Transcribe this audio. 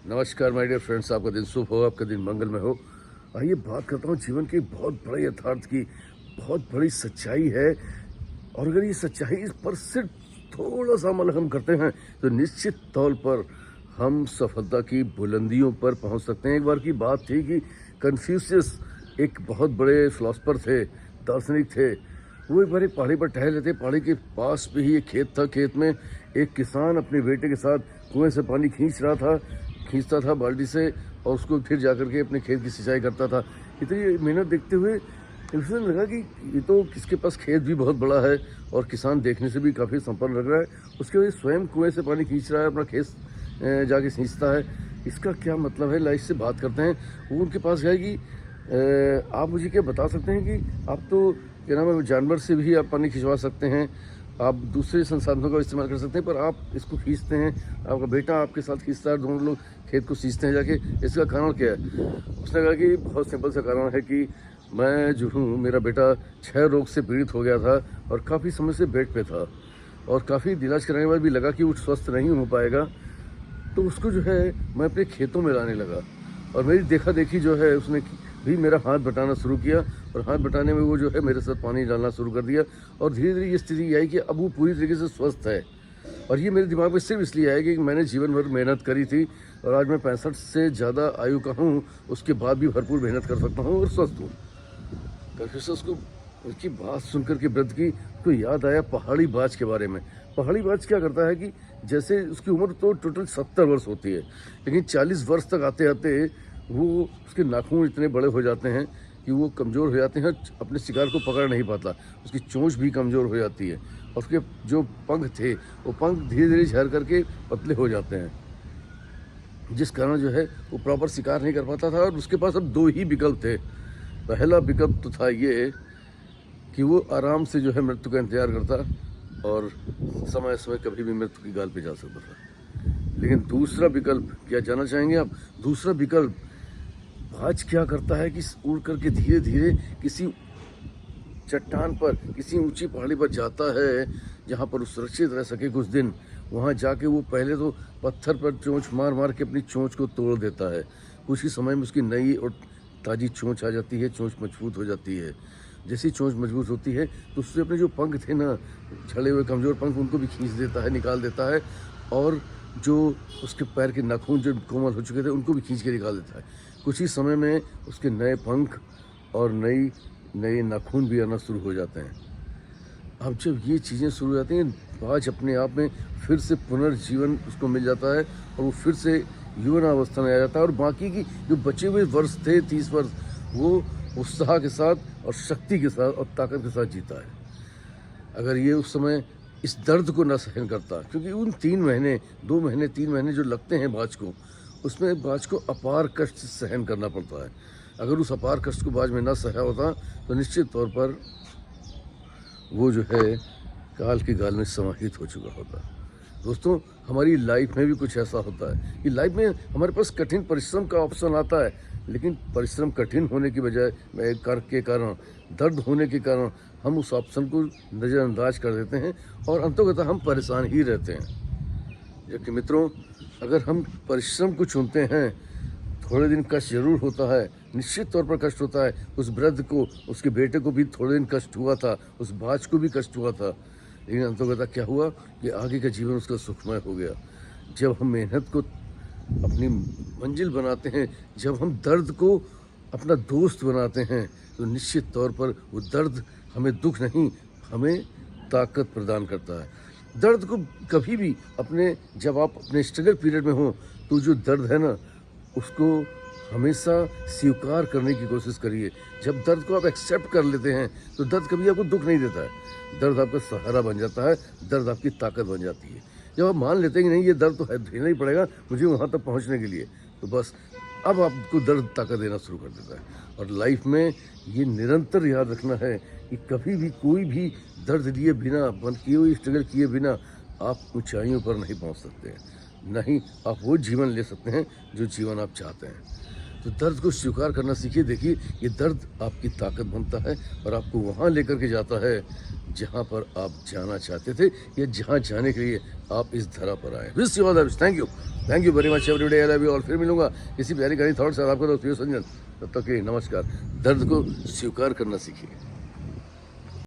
नमस्कार my dear friends, आपका दिन शुभ हो, आपका दिन मंगलमय हो। आइए बात करता हूँ जीवन के बहुत बड़े यथार्थ की, बहुत बड़ी सच्चाई है। और अगर ये सच्चाई इस पर सिर्फ थोड़ा सा अमल हम करते हैं तो निश्चित तौर पर हम सफलता की बुलंदियों पर पहुंच सकते हैं। एक बार की बात थी कि कन्फ्यूशियस एक बहुत बड़े फिलोसफर थे, दार्शनिक थे। वो एक बार एक पहाड़ी पर टहल रहे थे। पहाड़ी के पास पे ही एक खेत था। खेत में एक किसान अपने बेटे के साथ कुएं से पानी खींचता था बाल्टी से, और उसको फिर जाकर के अपने खेत की सिंचाई करता था। इतनी मेहनत देखते हुए उसने लगा कि ये तो किसके पास खेत भी बहुत बड़ा है और किसान देखने से भी काफ़ी संपन्न लग रहा है। उसके वजह स्वयं कुएं से पानी खींच रहा है, अपना खेत जाके सींचता है। इसका क्या मतलब है, लाइफ से बात करते हैं। वो उनके पास गया कि आप मुझे क्या बता सकते हैं कि आप तो क्या नाम है, जानवर से भी आप पानी खिंचवा सकते हैं, आप दूसरे संसाधनों का इस्तेमाल कर सकते हैं, पर आप इसको खींचते हैं, आपका बेटा आपके साथ खींचता है, दोनों लोग खेत को सींचते हैं जाके। इसका कारण क्या है? उसने कहा कि बहुत सिंपल सा कारण है कि मैं जो हूँ, मेरा बेटा क्षय रोग से पीड़ित हो गया था और काफ़ी समय से बेड पे था, और काफ़ी इलाज कराने के बाद भी लगा कि वो स्वस्थ नहीं हो पाएगा। तो उसको जो है मैं अपने खेतों में लाने लगा, और मेरी देखा देखी जो है उसने भी मेरा हाथ बटाना शुरू किया, और हाथ बटाने में वो जो है मेरे साथ पानी डालना शुरू कर दिया। और धीरे धीरे ये स्थिति आई कि अब वो पूरी तरीके से स्वस्थ है। और ये मेरे दिमाग में सिर्फ इसलिए आया कि मैंने जीवन भर मेहनत करी थी, और आज मैं 65 से ज़्यादा आयु का हूँ, उसके बाद भी भरपूर मेहनत कर सकता हूँ और स्वस्थ हूँ। कन्फ्यूशस को उसकी बात सुनकर के वृद्ध की तो याद आया पहाड़ी बाज के बारे में। पहाड़ी बाज क्या करता है कि जैसे उसकी उम्र तो टोटल 70 वर्ष होती है, लेकिन 40 वर्ष तक आते आते वो उसके नाखून इतने बड़े हो जाते हैं कि वो कमज़ोर हो जाते हैं, अपने शिकार को पकड़ नहीं पाता। उसकी चोंच भी कमज़ोर हो जाती है, और उसके जो पंख थे वो पंख धीरे धीरे झड़ करके पतले हो जाते हैं, जिस कारण जो है वो प्रॉपर शिकार नहीं कर पाता था। और उसके पास अब दो ही विकल्प थे। पहला विकल्प तो था ये कि वो आराम से जो है मृत्यु का इंतजार करता, और समय समय कभी भी मृत्यु की गाल पे जा सकता था। लेकिन दूसरा विकल्प क्या जानना चाहेंगे आप? दूसरा विकल्प बाज क्या करता है कि उड़ करके धीरे धीरे किसी चट्टान पर, किसी ऊंची पहाड़ी पर जाता है जहाँ पर वो सुरक्षित रह सके कुछ दिन। वहाँ जाके वो पहले तो पत्थर पर चोंच मार मार के अपनी चोंच को तोड़ देता है। कुछ ही समय में उसकी नई और ताज़ी चोंच आ जाती है, चोंच मजबूत हो जाती है। जैसी चोंच मजबूत होती है तो उससे अपने जो पंख थे ना, झड़े हुए कमज़ोर पंख, उनको भी खींच देता है, निकाल देता है, और जो उसके पैर के नाखून जो कोमल हो चुके थे उनको भी खींच के निकाल देता है। कुछ ही समय में उसके नए पंख और नए नाखून भी आना शुरू हो जाते हैं। अब जब ये चीज़ें शुरू हो जाती हैं, बाज अपने आप में फिर से पुनर्जीवन उसको मिल जाता है, और वो फिर से यौवनावस्था में आ जाता है, और बाकी की जो बचे हुए वर्ष थे, 30 वर्ष, वो उत्साह के साथ और शक्ति के साथ और ताकत के साथ जीता है। अगर ये उस समय इस दर्द को न सहन करता, क्योंकि उन 3 महीने, 2 महीने, 3 महीने जो लगते हैं बाज को, उसमें बाज को अपार कष्ट सहन करना पड़ता है। अगर उस अपार कष्ट को बाज में न सहा होता तो निश्चित तौर पर वो जो है काल की गाल में समाहित हो चुका होता। दोस्तों, हमारी लाइफ में भी कुछ ऐसा होता है कि लाइफ में हमारे पास कठिन परिश्रम का ऑप्शन आता है, लेकिन परिश्रम कठिन होने की बजाय के कारण, दर्द होने के कारण हम उस ऑप्शन को नज़रअंदाज कर देते हैं, और अंततः हम परेशान ही रहते हैं। जबकि मित्रों, अगर हम परिश्रम को चुनते हैं, थोड़े दिन कष्ट जरूर होता है, निश्चित तौर पर कष्ट होता है। उस वृद्ध को, उसके बेटे को भी थोड़े दिन कष्ट हुआ था, उस बाज को भी कष्ट हुआ था, लेकिन अंततः क्या हुआ कि आगे का जीवन उसका सुखमय हो गया। जब हम मेहनत को अपनी मंजिल बनाते हैं, जब हम दर्द को अपना दोस्त बनाते हैं, तो निश्चित तौर पर वो दर्द हमें दुख नहीं, हमें ताकत प्रदान करता है। दर्द को कभी भी जब आप अपने स्ट्रगल पीरियड में हो, तो जो दर्द है ना, उसको हमेशा स्वीकार करने की कोशिश करिए। जब दर्द को आप एक्सेप्ट कर लेते हैं तो दर्द कभी आपको दुख नहीं देता है, दर्द आपका सहारा बन जाता है, दर्द आपकी ताकत बन जाती है। जब आप मान लेते हैं कि नहीं, ये दर्द तो है, झेलना ही पड़ेगा मुझे वहाँ तक पहुँचने के लिए, तो बस अब आपको दर्द ताकत देना शुरू कर देता है। और लाइफ में ये निरंतर याद रखना है कि कभी भी कोई भी दर्द लिए बिना, बंद किए हुए स्ट्रगल किए बिना आप ऊंचाइयों पर नहीं पहुंच सकते हैं, नहीं आप वो जीवन ले सकते हैं जो जीवन आप चाहते हैं। तो दर्द को स्वीकार करना सीखिए। देखिए, ये दर्द आपकी ताकत बनता है और आपको वहाँ लेकर के जाता है जहाँ पर आप जाना चाहते थे, या जहाँ जाने के लिए आप इस धरा पर आए। Wish you all the best. Thank you. Thank you very much everyday, I love you और फिर मिलूंगा किसी प्यारी कहानी थॉट साथ आपका दोस्त संजन। तब तक के नमस्कार। दर्द को स्वीकार करना सीखिए।